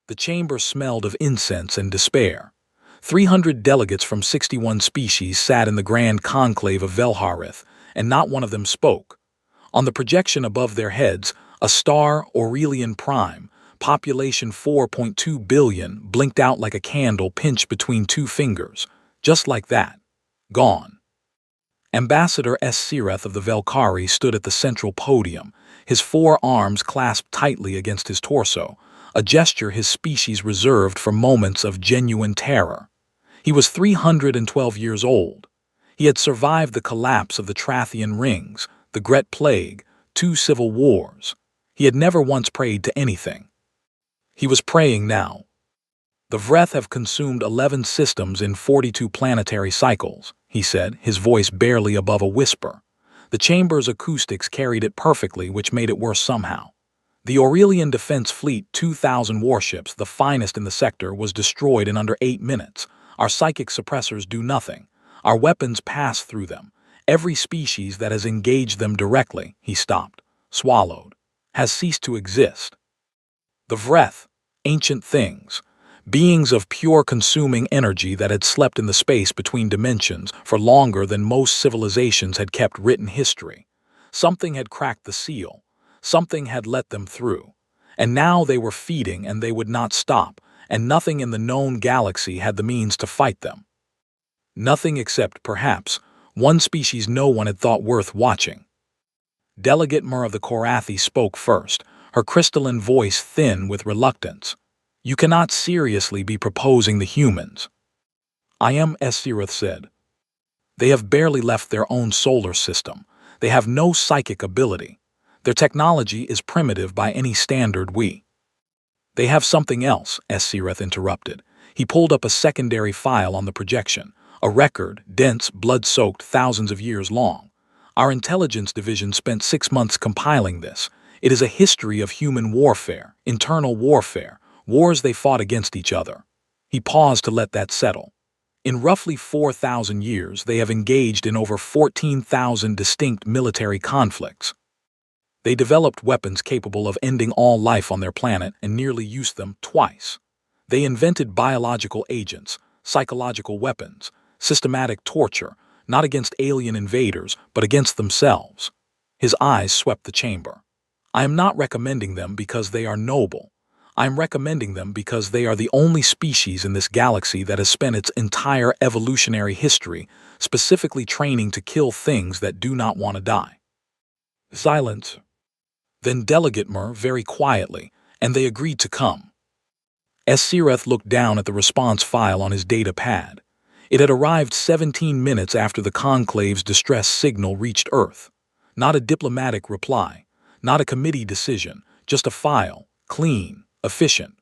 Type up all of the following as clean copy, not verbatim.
The chamber smelled of incense and despair. 300 delegates from 61 species sat in the grand conclave of Velharith, and not one of them spoke. On the projection above their heads, a star, Aurelian Prime, population 4.2 billion, blinked out like a candle pinched between two fingers. Just like that. Gone. Ambassador Sireth of the Velkari stood at the central podium, his four arms clasped tightly against his torso, a gesture his species reserved for moments of genuine terror. He was 312 years old. He had survived the collapse of the Trathian Rings, the Gret Plague, 2 civil wars. He had never once prayed to anything. He was praying now. The Vreth have consumed 11 systems in 42 planetary cycles, he said, his voice barely above a whisper. The chamber's acoustics carried it perfectly, which made it worse somehow. The Aurelian Defense Fleet, 2,000 warships, the finest in the sector, was destroyed in under 8 minutes. Our psychic suppressors do nothing. Our weapons pass through them. Every species that has engaged them directly, he stopped, swallowed, has ceased to exist. The Vreth, ancient things, beings of pure consuming energy that had slept in the space between dimensions for longer than most civilizations had kept written history. Something had cracked the seal. Something had let them through. And now they were feeding, and they would not stop, and nothing in the known galaxy had the means to fight them. Nothing except, perhaps, one species no one had thought worth watching. Delegate Mur of the Korathi spoke first, her crystalline voice thin with reluctance. You cannot seriously be proposing the humans. I am, Sireth said. They have barely left their own solar system. They have no psychic ability. Their technology is primitive by any standard we. They have something else, Sireth interrupted. He pulled up a secondary file on the projection, a record, dense, blood-soaked, thousands of years long. Our intelligence division spent 6 months compiling this. It is a history of human warfare, internal warfare, wars they fought against each other. He paused to let that settle. In roughly 4,000 years, they have engaged in over 14,000 distinct military conflicts. They developed weapons capable of ending all life on their planet and nearly used them twice. They invented biological agents, psychological weapons, systematic torture, not against alien invaders, but against themselves. His eyes swept the chamber. I am not recommending them because they are noble. I am recommending them because they are the only species in this galaxy that has spent its entire evolutionary history specifically training to kill things that do not want to die. Silence. Then Delegate Mur very quietly, and they agreed to come. Sireth looked down at the response file on his data pad. It had arrived 17 minutes after the conclave's distress signal reached Earth. Not a diplomatic reply, not a committee decision, just a file, clean, efficient.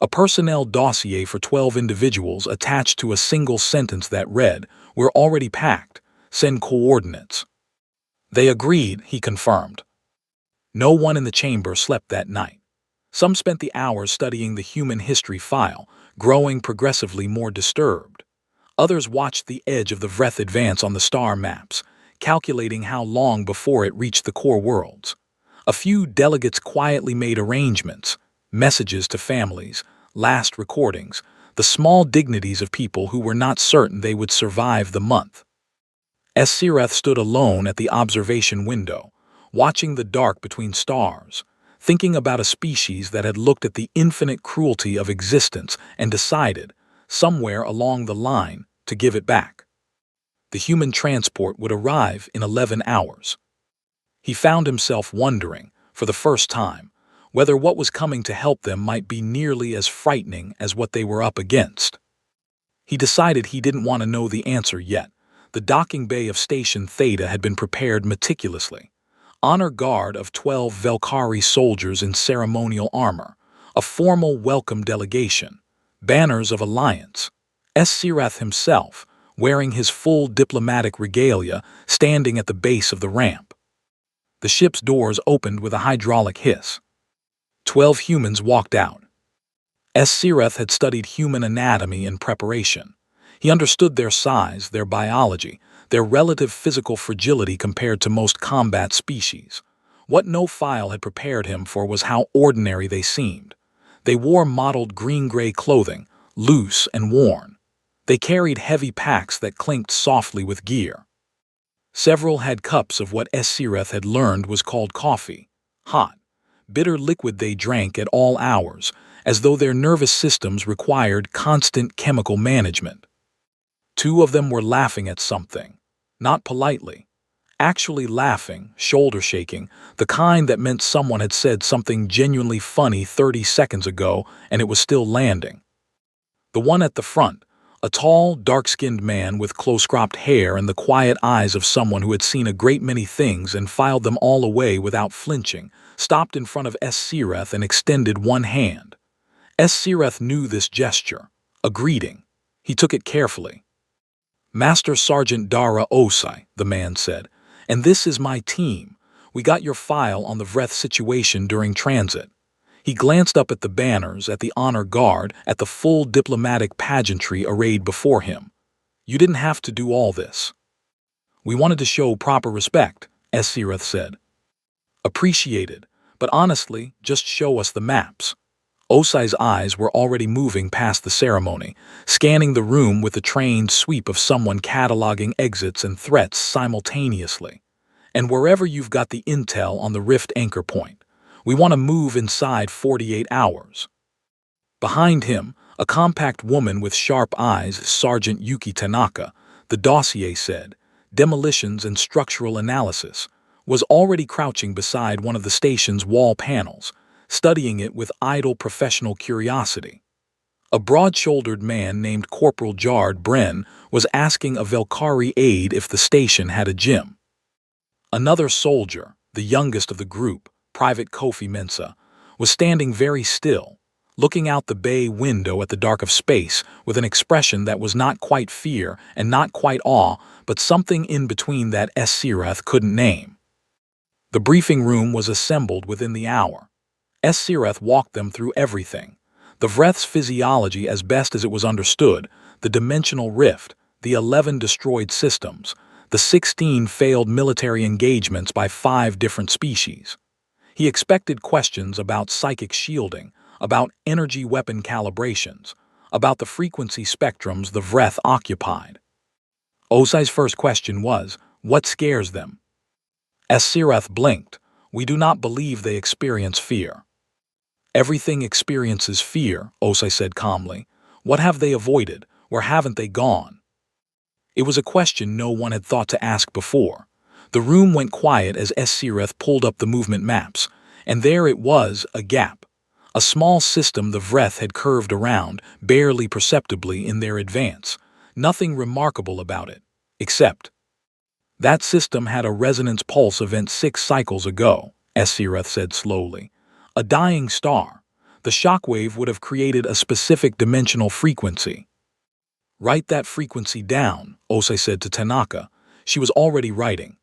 A personnel dossier for 12 individuals attached to a single sentence that read, "We're already packed. Send coordinates." They agreed, he confirmed. No one in the chamber slept that night. Some spent the hours studying the human history file, growing progressively more disturbed. Others watched the edge of the Vreth advance on the star maps, calculating how long before it reached the core worlds. A few delegates quietly made arrangements, messages to families, last recordings, the small dignities of people who were not certain they would survive the month. Sireth stood alone at the observation window, watching the dark between stars, thinking about a species that had looked at the infinite cruelty of existence and decided, somewhere along the line, to give it back. The human transport would arrive in 11 hours. He found himself wondering, for the first time, whether what was coming to help them might be nearly as frightening as what they were up against. He decided he didn't want to know the answer yet. The docking bay of Station Theta had been prepared meticulously. Honor guard of 12 Velkari soldiers in ceremonial armor, a formal welcome delegation, banners of alliance. Sireth himself, wearing his full diplomatic regalia, standing at the base of the ramp. The ship's doors opened with a hydraulic hiss. 12 humans walked out. Sireth had studied human anatomy in preparation. He understood their size, their biology, their relative physical fragility compared to most combat species. What no file had prepared him for was how ordinary they seemed. They wore mottled green-gray clothing, loose and worn. They carried heavy packs that clinked softly with gear. Several had cups of what SCI-FI had learned was called coffee, hot, bitter liquid they drank at all hours, as though their nervous systems required constant chemical management. Two of them were laughing at something, not politely, actually laughing, shoulder shaking, the kind that meant someone had said something genuinely funny 30 seconds ago and it was still landing. The one at the front, a tall, dark-skinned man with close-cropped hair and the quiet eyes of someone who had seen a great many things and filed them all away without flinching, stopped in front of SCI-FI and extended one hand. SCI-FI knew this gesture, a greeting. He took it carefully. "Master Sergeant Dara Osai," the man said, "and this is my team. We got your file on the Vreth situation during transit." He glanced up at the banners, at the honor guard, at the full diplomatic pageantry arrayed before him. "You didn't have to do all this." "We wanted to show proper respect," SCI-FI said. "Appreciated, but honestly, just show us the maps." Osai's eyes were already moving past the ceremony, scanning the room with the trained sweep of someone cataloging exits and threats simultaneously. "And wherever you've got the intel on the Rift anchor point, we want to move inside 48 hours. Behind him, a compact woman with sharp eyes, Sergeant Yuki Tanaka, the dossier said, demolitions and structural analysis, was already crouching beside one of the station's wall panels, studying it with idle professional curiosity. A broad-shouldered man named Corporal Jard Bren was asking a Velkari aide if the station had a gym. Another soldier, the youngest of the group, Private Kofi Mensa, was standing very still, looking out the bay window at the dark of space with an expression that was not quite fear and not quite awe, but something in between that SCI-FI couldn't name. The briefing room was assembled within the hour. SCI-FI walked them through everything. The Vreth's physiology as best as it was understood, the dimensional rift, the 11 destroyed systems, the 16 failed military engagements by 5 different species. He expected questions about psychic shielding, about energy weapon calibrations, about the frequency spectrums the Vreth occupied. Osai's first question was, what scares them? SCI-FI blinked. We do not believe they experience fear. Everything experiences fear, Osai said calmly. What have they avoided? Where haven't they gone? It was a question no one had thought to ask before. The room went quiet as SCI-FI pulled up the movement maps, and there it was, a gap. A small system the Vreth had curved around, barely perceptibly in their advance. Nothing remarkable about it, except that system had a resonance pulse event 6 cycles ago, SCI-FI said slowly. A dying star. The shockwave would have created a specific dimensional frequency. Write that frequency down, Osai said to Tanaka. She was already writing.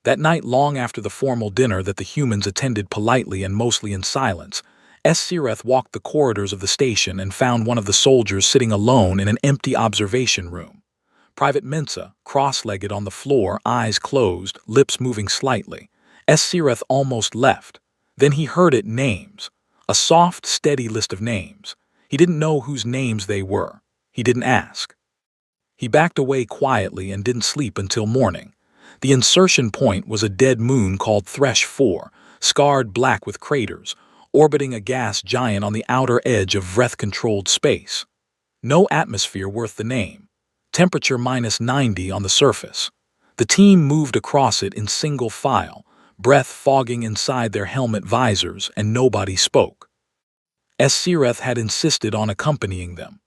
That night, long after the formal dinner that the humans attended politely and mostly in silence, SCI-FI walked the corridors of the station and found one of the soldiers sitting alone in an empty observation room. Private Mensa, cross-legged on the floor, eyes closed, lips moving slightly. SCI-FI almost left. Then he heard it, names. A soft, steady list of names. He didn't know whose names they were. He didn't ask. He backed away quietly and didn't sleep until morning. The insertion point was a dead moon called Thresh 4, scarred black with craters, orbiting a gas giant on the outer edge of Vreth-controlled space. No atmosphere worth the name. Temperature -90 on the surface. The team moved across it in single file, breath fogging inside their helmet visors, and nobody spoke. SCI-FI had insisted on accompanying them.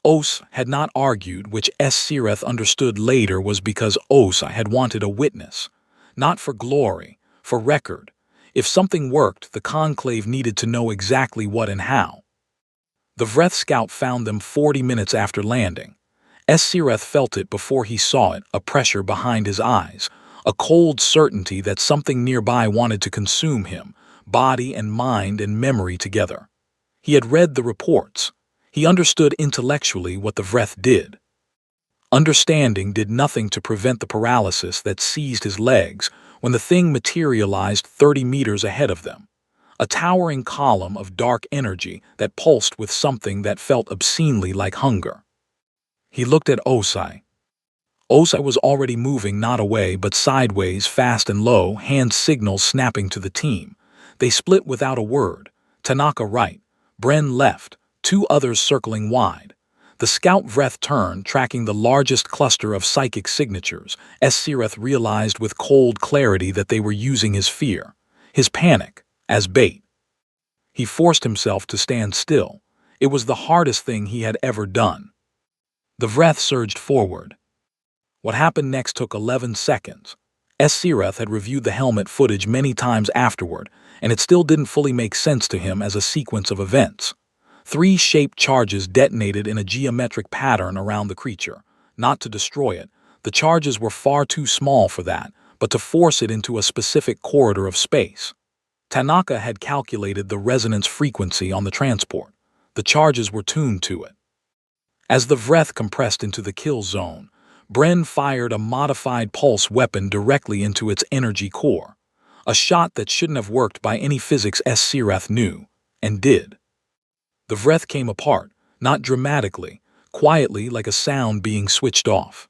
Os had not argued, which SCI-FI understood later was because Os had wanted a witness. Not for glory, for record. If something worked, the conclave needed to know exactly what and how. The Vreth scout found them 40 minutes after landing. SCI-FI felt it before he saw it, a pressure behind his eyes, a cold certainty that something nearby wanted to consume him, body and mind and memory together. He had read the reports. He understood intellectually what the Vreth did. Understanding did nothing to prevent the paralysis that seized his legs when the thing materialized 30 meters ahead of them. a towering column of dark energy that pulsed with something that felt obscenely like hunger. He looked at Osai. Osai was already moving not away but sideways, fast and low, hand signals snapping to the team. They split without a word. Tanaka right, Bren left, two others circling wide. The scout Vreth turned, tracking the largest cluster of psychic signatures. Sireth realized with cold clarity that they were using his fear, his panic, as bait. He forced himself to stand still. It was the hardest thing he had ever done. The Vreth surged forward. What happened next took 11 seconds. Sireth had reviewed the helmet footage many times afterward, and it still didn't fully make sense to him as a sequence of events. 3 shaped charges detonated in a geometric pattern around the creature. Not to destroy it, the charges were far too small for that, but to force it into a specific corridor of space. Tanaka had calculated the resonance frequency on the transport. The charges were tuned to it. As the Vreth compressed into the kill zone, Bren fired a modified pulse weapon directly into its energy core. A shot that shouldn't have worked by any physics Sireth knew, and did. The Vreth came apart, not dramatically, quietly like a sound being switched off.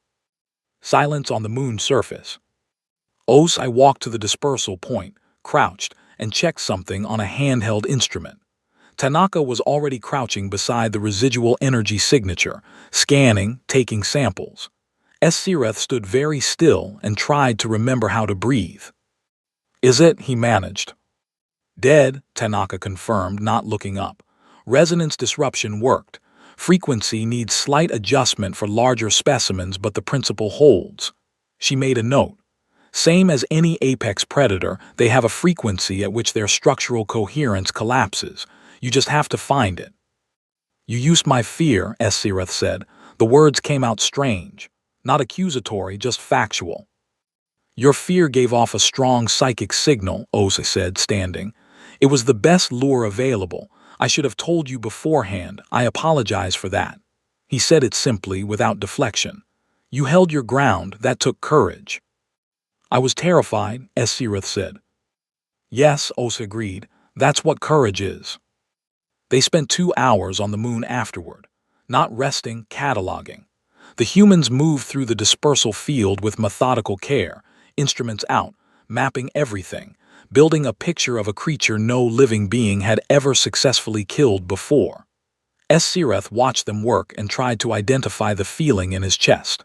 Silence on the moon's surface. Osai walked to the dispersal point, crouched, and checked something on a handheld instrument. Tanaka was already crouching beside the residual energy signature, scanning, taking samples. Sireth stood very still and tried to remember how to breathe. "Is it?" he managed. "Dead," Tanaka confirmed, not looking up. Resonance disruption worked. Frequency needs slight adjustment for larger specimens, but the principle holds. She made a note. Same as any apex predator, they have a frequency at which their structural coherence collapses. You just have to find it. "You used my fear," Sireth said. The words came out strange. Not accusatory, just factual. "Your fear gave off a strong psychic signal," Osai said, standing. "It was the best lure available. I should have told you beforehand. I apologize for that." He said it simply, without deflection. "You held your ground. That took courage." "I was terrified," Sireth said. "Yes," Osai agreed. "That's what courage is." They spent 2 hours on the moon afterward, not resting, cataloging. The humans moved through the dispersal field with methodical care, instruments out, mapping everything, building a picture of a creature no living being had ever successfully killed before. Sireth watched them work and tried to identify the feeling in his chest.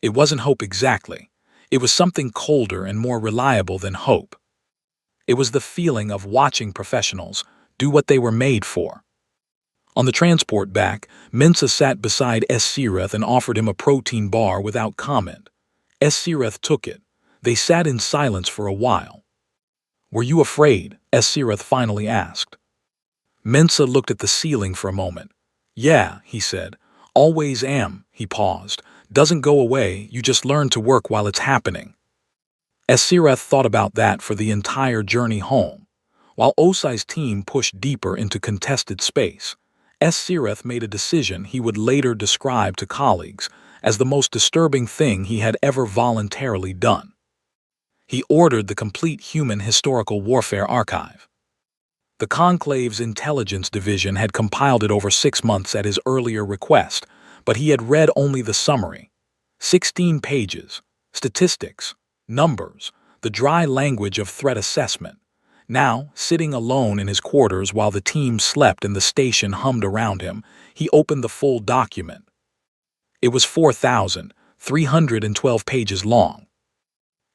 It wasn't hope exactly. It was something colder and more reliable than hope. It was the feeling of watching professionals do what they were made for. On the transport back, Mensa sat beside Sireth and offered him a protein bar without comment. Sireth took it. They sat in silence for a while. "Were you afraid?" Sireth finally asked. Mensa looked at the ceiling for a moment. "Yeah," he said. "Always am." He paused. "Doesn't go away, you just learn to work while it's happening." Sireth thought about that for the entire journey home. While Osai's team pushed deeper into contested space, Sireth made a decision he would later describe to colleagues as the most disturbing thing he had ever voluntarily done. He ordered the complete human historical warfare archive. The Conclave's intelligence division had compiled it over 6 months at his earlier request, but he had read only the summary. 16 pages, statistics, numbers, the dry language of threat assessment. Now, sitting alone in his quarters while the team slept and the station hummed around him, he opened the full document. It was 4,312 pages long.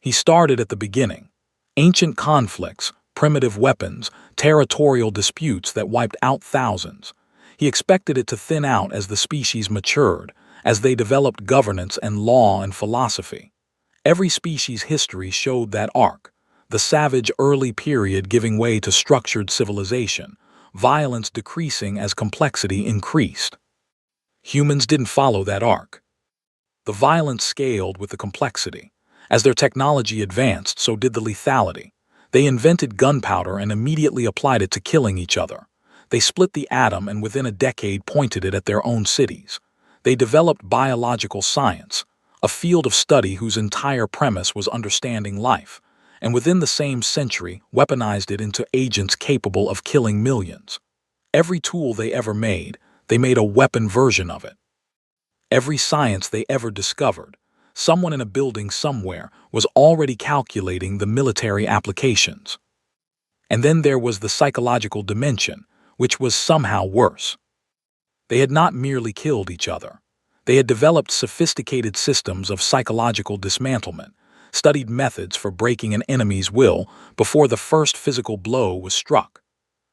He started at the beginning. Ancient conflicts, primitive weapons, territorial disputes that wiped out thousands. He expected it to thin out as the species matured, as they developed governance and law and philosophy. Every species' history showed that arc. The savage early period giving way to structured civilization, violence decreasing as complexity increased. Humans didn't follow that arc. The violence scaled with the complexity. As their technology advanced, so did the lethality. They invented gunpowder and immediately applied it to killing each other. They split the atom and within a decade pointed it at their own cities. They developed biological science, a field of study whose entire premise was understanding life. and within the same century weaponized it into agents capable of killing millions. Every tool they ever made, they made a weapon version of it. Every science they ever discovered, someone in a building somewhere was already calculating the military applications. And then there was the psychological dimension, which was somehow worse. They had not merely killed each other. They had developed sophisticated systems of psychological dismantlement, studied methods for breaking an enemy's will before the first physical blow was struck.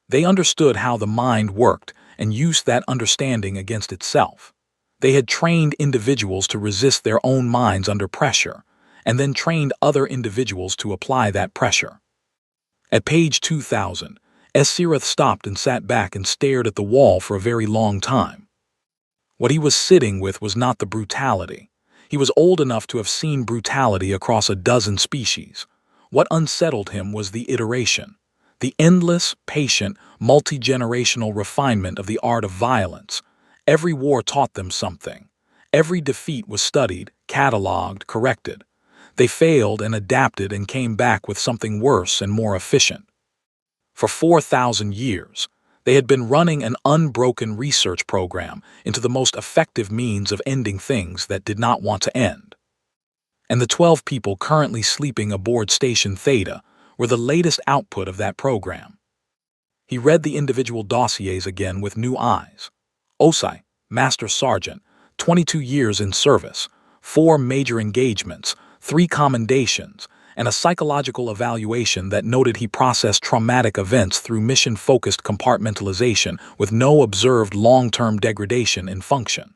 They understood how the mind worked and used that understanding against itself. They had trained individuals to resist their own minds under pressure, and then trained other individuals to apply that pressure. At page 2000, SCI-FI stopped and sat back and stared at the wall for a very long time. What he was sitting with was not the brutality. He was old enough to have seen brutality across a dozen species. What unsettled him was the iteration, the endless, patient, multi-generational refinement of the art of violence. Every war taught them something. Every defeat was studied, cataloged, corrected. They failed and adapted and came back with something worse and more efficient. For 4,000 years, they had been running an unbroken research program into the most effective means of ending things that did not want to end. And the 12 people currently sleeping aboard Station Theta were the latest output of that program. He read the individual dossiers again with new eyes. HFY, Master Sergeant, 22 years in service, 4 major engagements, 3 commendations, and a psychological evaluation that noted he processed traumatic events through mission-focused compartmentalization with no observed long-term degradation in function.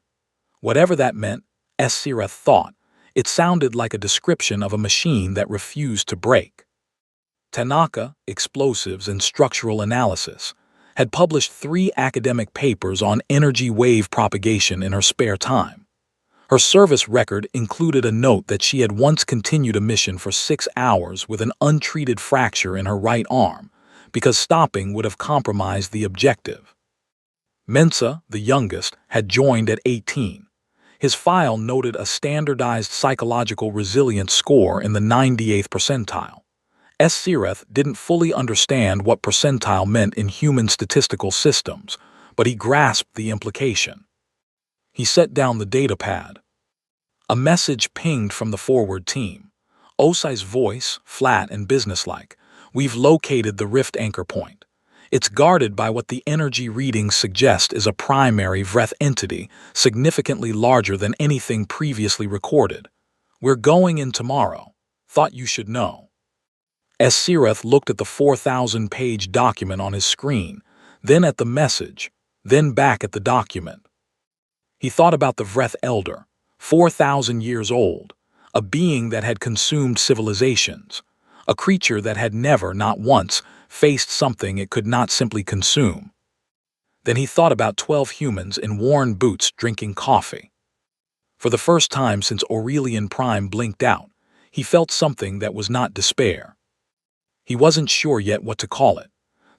Whatever that meant, SCI-FI thought, it sounded like a description of a machine that refused to break. Tanaka, Explosives and Structural Analysis, had published 3 academic papers on energy wave propagation in her spare time. Her service record included a note that she had once continued a mission for 6 hours with an untreated fracture in her right arm, because stopping would have compromised the objective. Mensa, the youngest, had joined at 18. His file noted a standardized psychological resilience score in the 98th percentile. SCI-FI didn't fully understand what percentile meant in human statistical systems, but he grasped the implication. He set down the datapad. A message pinged from the forward team. Osai's voice, flat and businesslike. We've located the rift anchor point. It's guarded by what the energy readings suggest is a primary Vreth entity significantly larger than anything previously recorded. We're going in tomorrow. Thought you should know. SCI-FI looked at the 4,000-page document on his screen, then at the message, then back at the document. He thought about the Vreth Elder, 4,000 years old, a being that had consumed civilizations, a creature that had never, not once, faced something it could not simply consume. Then he thought about 12 humans in worn boots drinking coffee. For the first time since Aurelian Prime blinked out, he felt something that was not despair. He wasn't sure yet what to call it.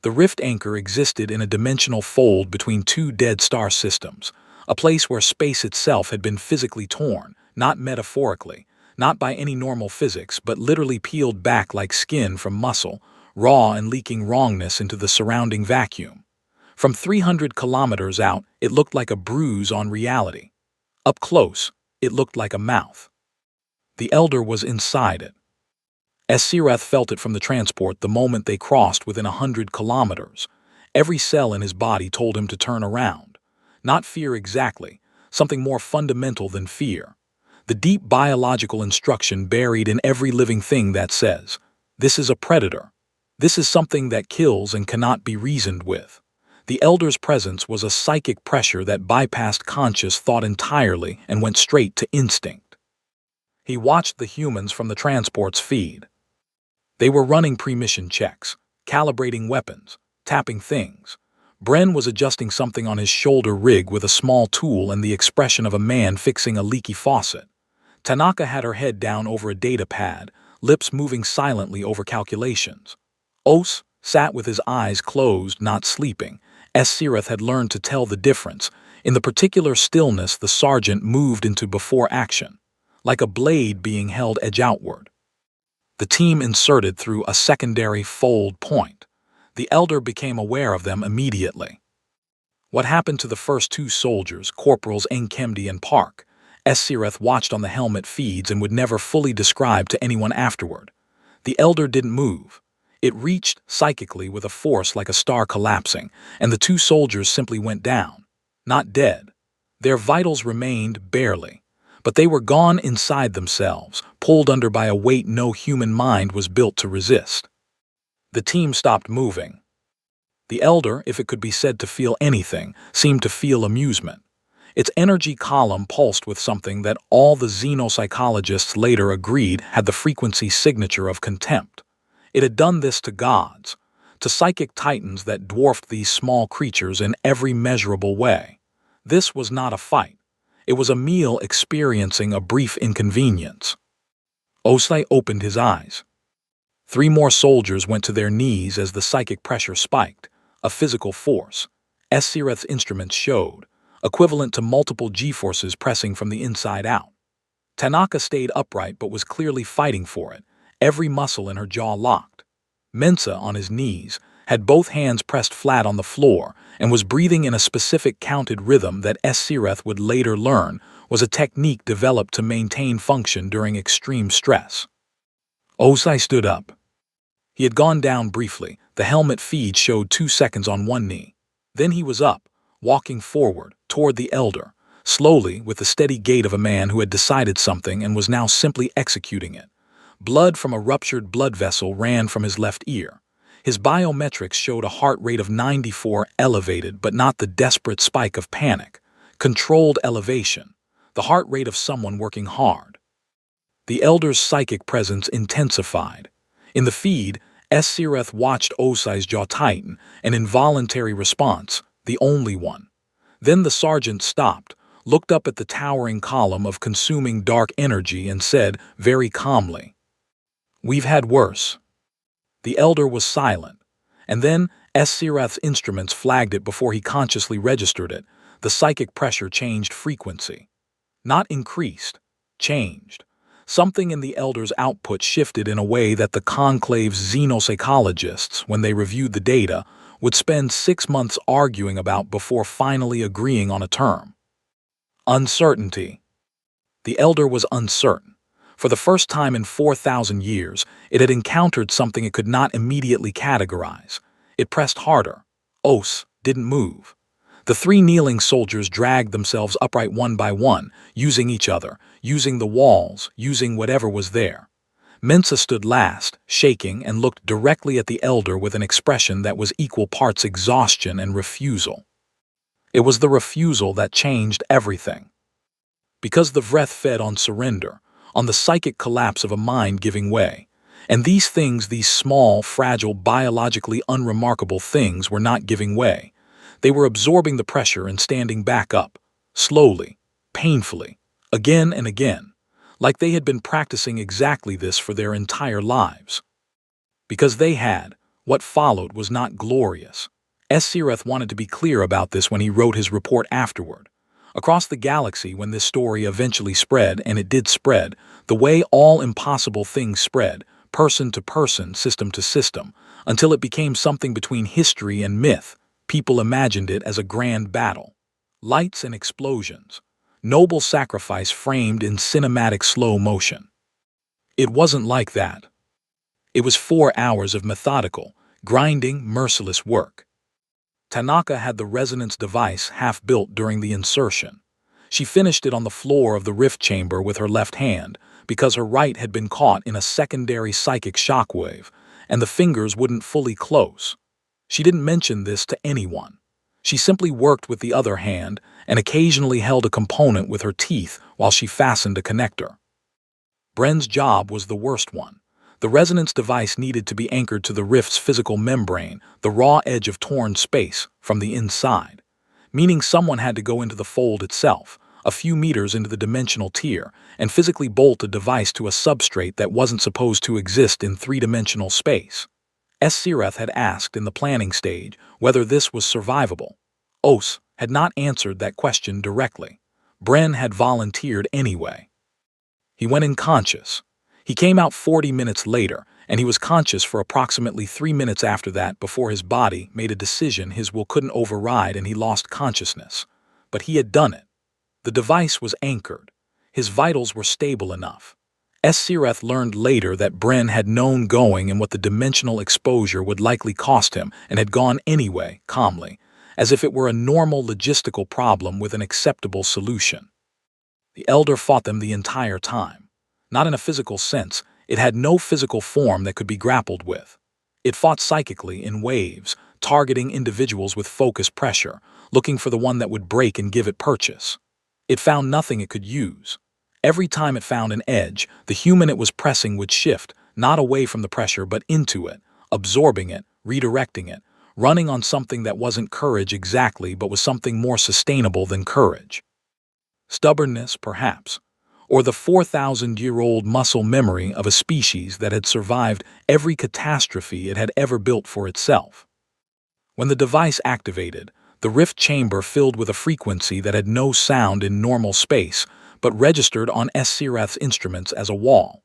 The rift anchor existed in a dimensional fold between 2 dead star systems, a place where space itself had been physically torn, not metaphorically, not by any normal physics, but literally peeled back like skin from muscle, raw and leaking wrongness into the surrounding vacuum. From 300 kilometers out, it looked like a bruise on reality. Up close, it looked like a mouth. The Elder was inside it. SCI-FI felt it from the transport the moment they crossed within 100 kilometers. Every cell in his body told him to turn around. Not fear exactly, something more fundamental than fear. The deep biological instruction buried in every living thing that says, this is a predator. This is something that kills and cannot be reasoned with. The Elder's presence was a psychic pressure that bypassed conscious thought entirely and went straight to instinct. He watched the humans from the transport's feed. They were running pre-mission checks, calibrating weapons, tapping things. Bren was adjusting something on his shoulder rig with a small tool and the expression of a man fixing a leaky faucet. Tanaka had her head down over a data pad, lips moving silently over calculations. Os sat with his eyes closed, not sleeping. SCI-FI had learned to tell the difference. In the particular stillness the sergeant moved into before action, like a blade being held edge outward. The team inserted through a secondary fold point. The elder became aware of them immediately. What happened to the first two soldiers, Corporals Nkemdi and Park, Esireth watched on the helmet feeds and would never fully describe to anyone afterward. The elder didn't move. It reached psychically with a force like a star collapsing, and the two soldiers simply went down. Not dead. Their vitals remained barely, but they were gone inside themselves, pulled under by a weight no human mind was built to resist. The team stopped moving. The elder, if it could be said to feel anything, seemed to feel amusement. Its energy column pulsed with something that all the xenopsychologists later agreed had the frequency signature of contempt. It had done this to gods, to psychic titans that dwarfed these small creatures in every measurable way. This was not a fight. It was a meal experiencing a brief inconvenience. Osai opened his eyes. 3 more soldiers went to their knees as the psychic pressure spiked, a physical force. Esireth's instruments showed, equivalent to multiple G-forces pressing from the inside out. Tanaka stayed upright but was clearly fighting for it, every muscle in her jaw locked. Mensa, on his knees, had both hands pressed flat on the floor and was breathing in a specific counted rhythm that Esireth would later learn was a technique developed to maintain function during extreme stress. Osai stood up. He had gone down briefly. The helmet feed showed 2 seconds on one knee. Then he was up, walking forward, toward the elder, slowly with the steady gait of a man who had decided something and was now simply executing it. Blood from a ruptured blood vessel ran from his left ear. His biometrics showed a heart rate of 94, elevated but not the desperate spike of panic. Controlled elevation, the heart rate of someone working hard. The elder's psychic presence intensified. In the feed, Esireth watched Osai's jaw tighten, an involuntary response, the only one. Then the sergeant stopped, looked up at the towering column of consuming dark energy and said, very calmly, "We've had worse." The elder was silent, and then Esireth's instruments flagged it before he consciously registered it. The psychic pressure changed frequency. Not increased, changed. Something in the elder's output shifted in a way that the conclave's xenopsychologists, when they reviewed the data, would spend 6 months arguing about before finally agreeing on a term. Uncertainty. The elder was uncertain. For the first time in 4,000 years, it had encountered something it could not immediately categorize. It pressed harder. Os didn't move. The 3 kneeling soldiers dragged themselves upright one by one, using each other, using the walls, using whatever was there. Mensa stood last, shaking, and looked directly at the elder with an expression that was equal parts exhaustion and refusal. It was the refusal that changed everything. Because the Vreth fed on surrender, on the psychic collapse of a mind giving way. And these things, these small, fragile, biologically unremarkable things, were not giving way. They were absorbing the pressure and standing back up, slowly, painfully, again and again, like they had been practicing exactly this for their entire lives. Because they had, what followed was not glorious. Esireth wanted to be clear about this when he wrote his report afterward. Across the galaxy, when this story eventually spread, and it did spread, the way all impossible things spread, person to person, system to system, until it became something between history and myth, people imagined it as a grand battle. Lights and explosions. Noble sacrifice framed in cinematic slow motion. It wasn't like that. It was 4 hours of methodical, grinding, merciless work. Tanaka had the resonance device half-built during the insertion. She finished it on the floor of the rift chamber with her left hand because her right had been caught in a secondary psychic shockwave, and the fingers wouldn't fully close. She didn't mention this to anyone. She simply worked with the other hand and occasionally held a component with her teeth while she fastened a connector. Bren's job was the worst one. The resonance device needed to be anchored to the rift's physical membrane, the raw edge of torn space, from the inside, meaning someone had to go into the fold itself, a few meters into the dimensional tier, and physically bolt a device to a substrate that wasn't supposed to exist in 3-dimensional space. Esireth had asked in the planning stage whether this was survivable. Os had not answered that question directly. Bren had volunteered anyway. He went unconscious. He came out 40 minutes later, and he was conscious for approximately 3 minutes after that before his body made a decision his will couldn't override and he lost consciousness. But he had done it. The device was anchored. His vitals were stable enough. SCI-FI learned later that Bren had known going and what the dimensional exposure would likely cost him and had gone anyway, calmly, as if it were a normal logistical problem with an acceptable solution. The Elder fought them the entire time. Not in a physical sense, it had no physical form that could be grappled with. It fought psychically in waves, targeting individuals with focused pressure, looking for the one that would break and give it purchase. It found nothing it could use. Every time it found an edge, the human it was pressing would shift, not away from the pressure but into it, absorbing it, redirecting it, running on something that wasn't courage exactly but was something more sustainable than courage. Stubbornness, perhaps, or the 4,000-year-old muscle memory of a species that had survived every catastrophe it had ever built for itself. When the device activated, the rift chamber filled with a frequency that had no sound in normal space, but registered on SCI-FI's instruments as a wall.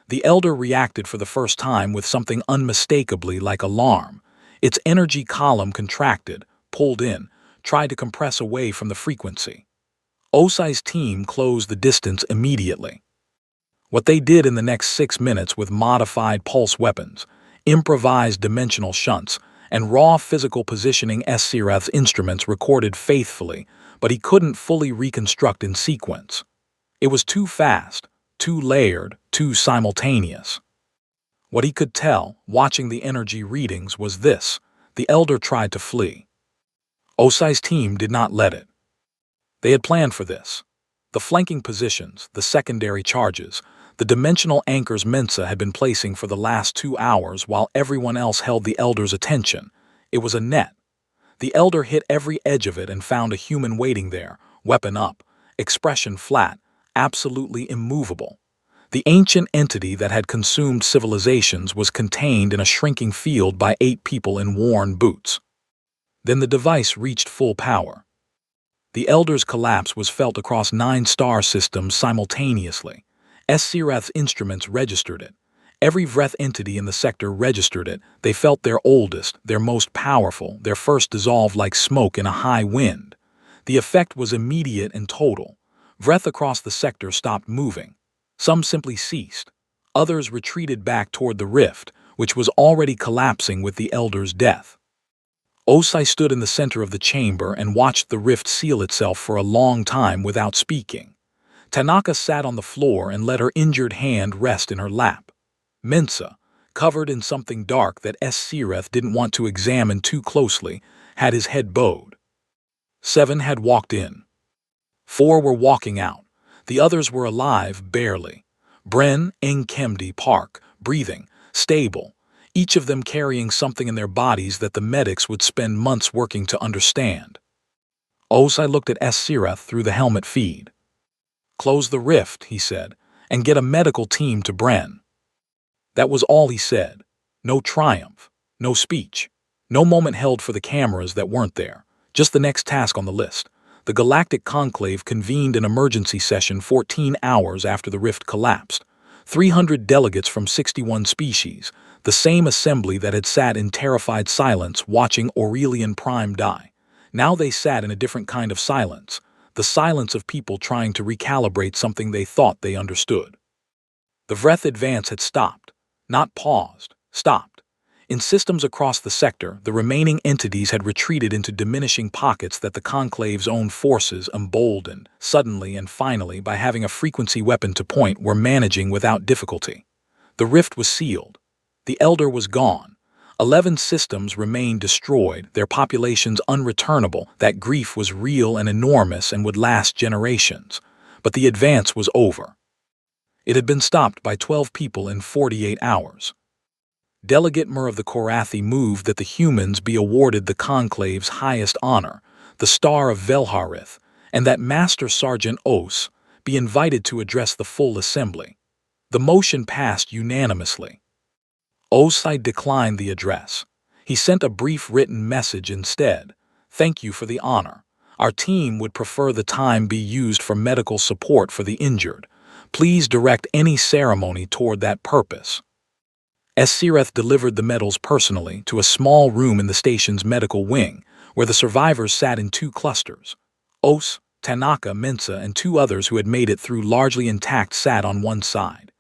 The Elder reacted for the first time with something unmistakably like alarm. Its energy column contracted, pulled in, tried to compress away from the frequency. HFY's team closed the distance immediately. What they did in the next 6 minutes with modified pulse weapons, improvised dimensional shunts, and raw physical positioning SCI-FI's instruments recorded faithfully, but he couldn't fully reconstruct in sequence. It was too fast, too layered, too simultaneous. What he could tell, watching the energy readings, was this: the Elder tried to flee. HFY's team did not let it. They had planned for this. The flanking positions, the secondary charges, the dimensional anchors Mensa had been placing for the last 2 hours while everyone else held the Elder's attention. It was a net. The Elder hit every edge of it and found a human waiting there, weapon up, expression flat, absolutely immovable. The ancient entity that had consumed civilizations was contained in a shrinking field by 8 people in worn boots. Then the device reached full power. The Elder's collapse was felt across 9 star systems simultaneously. SCI-FI's instruments registered it. Every Vreth entity in the sector registered it. They felt their oldest, their most powerful, their first dissolve like smoke in a high wind. The effect was immediate and total. Vreth across the sector stopped moving. Some simply ceased. Others retreated back toward the rift, which was already collapsing with the Elder's death. HFY stood in the center of the chamber and watched the rift seal itself for a long time without speaking. Tanaka sat on the floor and let her injured hand rest in her lap. Mensa, covered in something dark that SCI-FI didn't want to examine too closely, had his head bowed. 7 had walked in. 4 were walking out. The others were alive, barely. Bren, Nkemdi, Park, breathing, stable, each of them carrying something in their bodies that the medics would spend months working to understand. HFY looked at SCI-FI through the helmet feed. "Close the rift," he said, "and get a medical team to Bren." That was all he said. No triumph, no speech, no moment held for the cameras that weren't there, just the next task on the list. The Galactic Conclave convened an emergency session 14 hours after the rift collapsed. 300 delegates from 61 species, the same assembly that had sat in terrified silence watching Aurelian Prime die. Now they sat in a different kind of silence, the silence of people trying to recalibrate something they thought they understood. The Vreth advance had stopped, not paused, stopped. In systems across the sector, the remaining entities had retreated into diminishing pockets that the Conclave's own forces, emboldened, suddenly and finally by having a frequency weapon to point, were managing without difficulty. The rift was sealed. The Elder was gone. 11 systems remained destroyed, their populations unreturnable. That grief was real and enormous and would last generations. But the advance was over. It had been stopped by 12 people in 48 hours. Delegate Mur of the Korathi moved that the humans be awarded the Conclave's highest honor, the Star of Velharith, and that Master Sergeant Os be invited to address the full assembly. The motion passed unanimously. Osai declined the address. He sent a brief written message instead. "Thank you for the honor. Our team would prefer the time be used for medical support for the injured, Please direct any ceremony toward that purpose. SCI-FI delivered the medals personally to a small room in the station's medical wing, where the survivors sat in two clusters. Os, Tanaka, Mensa, and two others who had made it through largely intact sat on one side.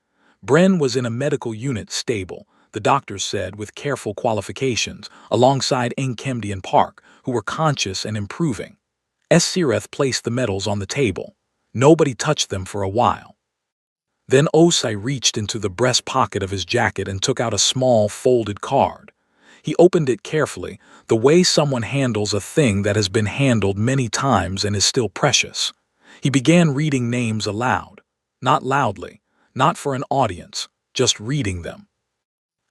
Bren was in a medical unit stable, the doctors said, with careful qualifications, alongside Nkemdi and Park, who were conscious and improving. SCI-FI placed the medals on the table. Nobody touched them for a while. Then Osai reached into the breast pocket of his jacket and took out a small, folded card. He opened it carefully, the way someone handles a thing that has been handled many times and is still precious. He began reading names aloud. Not loudly, not for an audience, just reading them.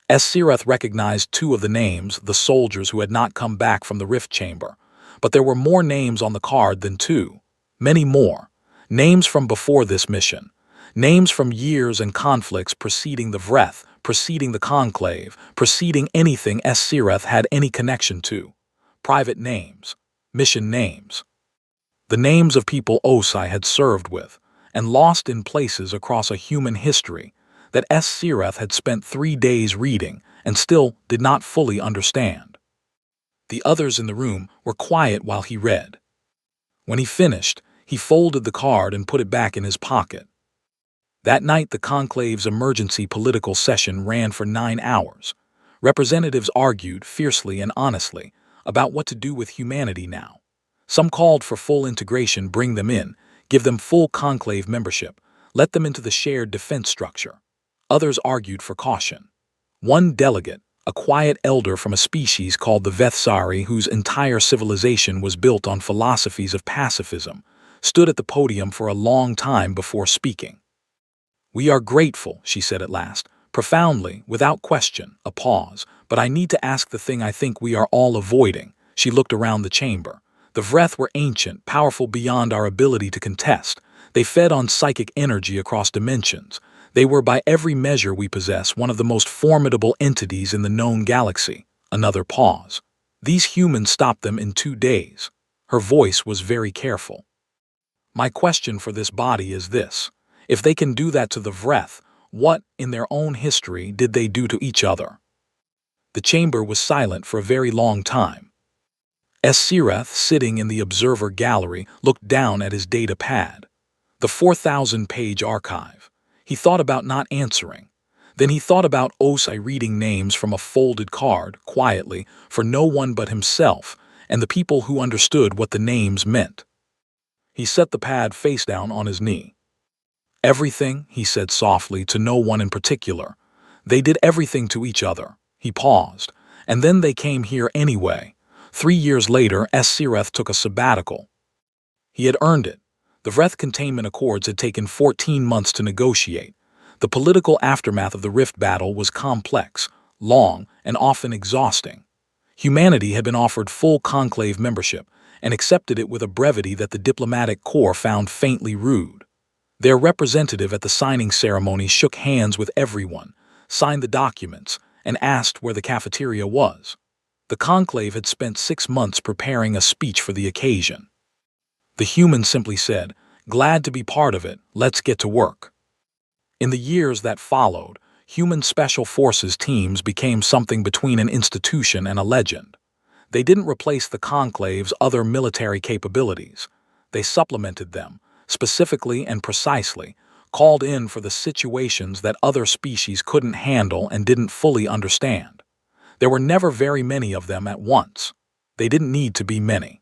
SCI-FI recognized two of the names, the soldiers who had not come back from the rift chamber. But there were more names on the card than two. Many more. Names from before this mission. Names from years and conflicts preceding the Vreth, preceding the Conclave, preceding anything SCI-FI had any connection to. Private names. Mission names. The names of people Osai had served with, and lost in places across a human history that SCI-FI had spent 3 days reading and still did not fully understand. The others in the room were quiet while he read. When he finished, he folded the card and put it back in his pocket. That night, the Conclave's emergency political session ran for 9 hours. Representatives argued fiercely and honestly about what to do with humanity now. Some called for full integration, bring them in, give them full Conclave membership, let them into the shared defense structure. Others argued for caution. One delegate, a quiet elder from a species called the Vethsari, whose entire civilization was built on philosophies of pacifism, stood at the podium for a long time before speaking. "We are grateful," she said at last, profoundly, without question, a pause, "but I need to ask the thing I think we are all avoiding." She looked around the chamber. The Vreth were ancient, powerful beyond our ability to contest. They fed on psychic energy across dimensions. They were, by every measure we possess, one of the most formidable entities in the known galaxy. Another pause. These humans stopped them in 2 days. Her voice was very careful. "My question for this body is this. If they can do that to the Vreth, what, in their own history, did they do to each other?" The chamber was silent for a very long time. SCI-FI, sitting in the observer gallery, looked down at his data pad. The 4,000-page archive. He thought about not answering. Then he thought about Osai reading names from a folded card, quietly, for no one but himself, and the people who understood what the names meant. He set the pad face down on his knee. "Everything," he said softly, to no one in particular. "They did everything to each other." He paused. "And then they came here anyway. 3 years later, SCI-FI took a sabbatical. He had earned it. The Vreth containment accords had taken 14 months to negotiate. The political aftermath of the Rift battle was complex, long, and often exhausting. Humanity had been offered full Conclave membership and accepted it with a brevity that the diplomatic corps found faintly rude. Their representative at the signing ceremony shook hands with everyone, signed the documents, and asked where the cafeteria was. The Conclave had spent 6 months preparing a speech for the occasion. The human simply said, "Glad to be part of it, let's get to work." In the years that followed, human special forces teams became something between an institution and a legend. They didn't replace the Conclave's other military capabilities. They supplemented them, specifically and precisely, called in for the situations that other species couldn't handle and didn't fully understand. There were never very many of them at once. They didn't need to be many.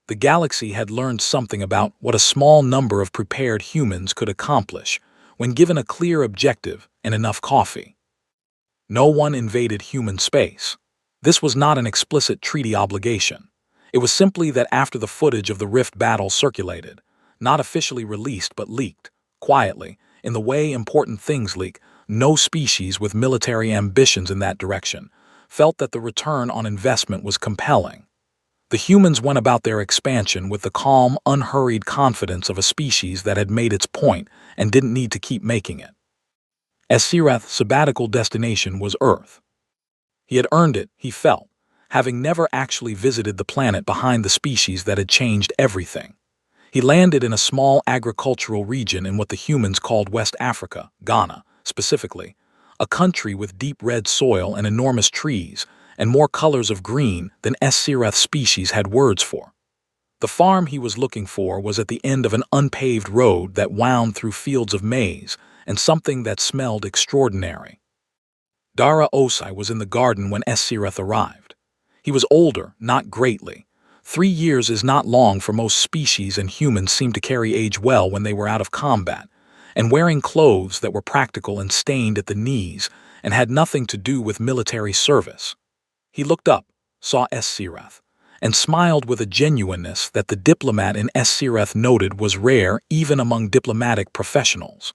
The galaxy had learned something about what a small number of prepared humans could accomplish when given a clear objective and enough coffee. No one invaded human space. This was not an explicit treaty obligation. It was simply that after the footage of the Rift battle circulated, not officially released but leaked, quietly, in the way important things leak, no species with military ambitions in that direction felt that the return on investment was compelling. The humans went about their expansion with the calm, unhurried confidence of a species that had made its point and didn't need to keep making it. SCI-FI's sabbatical destination was Earth. He had earned it, he felt, having never actually visited the planet behind the species that had changed everything. He landed in a small agricultural region in what the humans called West Africa, Ghana, specifically, a country with deep red soil and enormous trees, and more colors of green than SCI-FI species had words for. The farm he was looking for was at the end of an unpaved road that wound through fields of maize and something that smelled extraordinary. Dara Osai was in the garden when SCI-FI arrived. He was older, not greatly. 3 years is not long for most species, and humans seemed to carry age well when they were out of combat, and wearing clothes that were practical and stained at the knees and had nothing to do with military service. He looked up, saw SCI-FI, and smiled with a genuineness that the diplomat in SCI-FI noted was rare even among diplomatic professionals.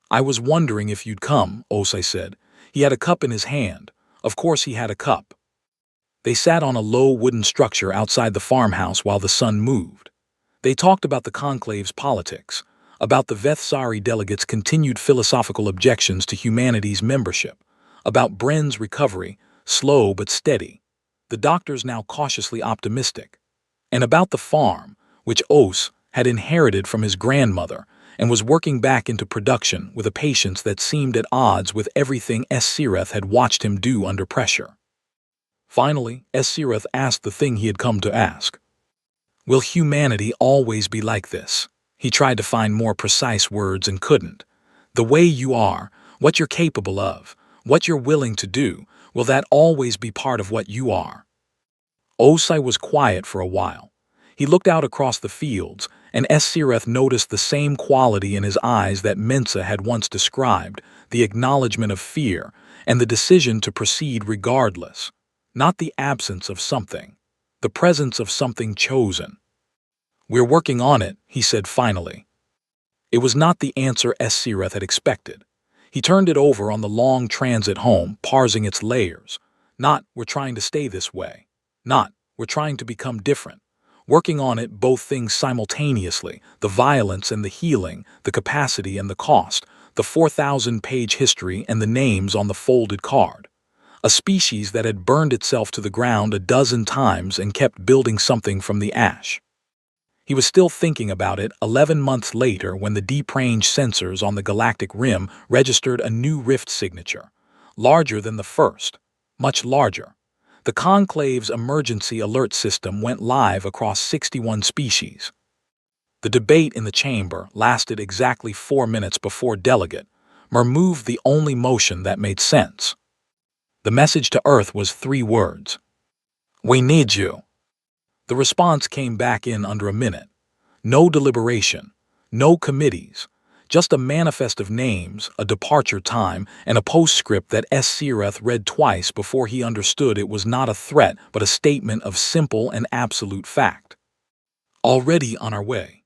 "I was wondering if you'd come," Osai said. He had a cup in his hand. Of course he had a cup. They sat on a low wooden structure outside the farmhouse while the sun moved. They talked about the conclave's politics, about the Vethsari delegates' continued philosophical objections to humanity's membership, about Bren's recovery, slow but steady, the doctors now cautiously optimistic, and about the farm, which Os had inherited from his grandmother and was working back into production with a patience that seemed at odds with everything SCI-FI had watched him do under pressure. Finally, SCI-FI asked the thing he had come to ask. "Will humanity always be like this?" He tried to find more precise words and couldn't. "The way you are, what you're capable of, what you're willing to do, will that always be part of what you are?" Osai was quiet for a while. He looked out across the fields, and SCI-FI noticed the same quality in his eyes that Mensa had once described, the acknowledgement of fear and the decision to proceed regardless. Not the absence of something, the presence of something chosen. "We're working on it," he said finally. It was not the answer SCI-FI had expected. He turned it over on the long transit home, parsing its layers. Not, "We're trying to stay this way." Not, "We're trying to become different." Working on it, both things simultaneously, the violence and the healing, the capacity and the cost, the 4,000-page history and the names on the folded card. A species that had burned itself to the ground a dozen times and kept building something from the ash. He was still thinking about it 11 months later when the deep-range sensors on the galactic rim registered a new rift signature, larger than the first, much larger. The conclave's emergency alert system went live across 61 species. The debate in the chamber lasted exactly 4 minutes before Delegate Mer moved the only motion that made sense. The message to Earth was 3 words. "We need you." The response came back in under a minute. No deliberation, no committees, just a manifest of names, a departure time, and a postscript that SCI-FI read twice before he understood it was not a threat but a statement of simple and absolute fact. "Already on our way."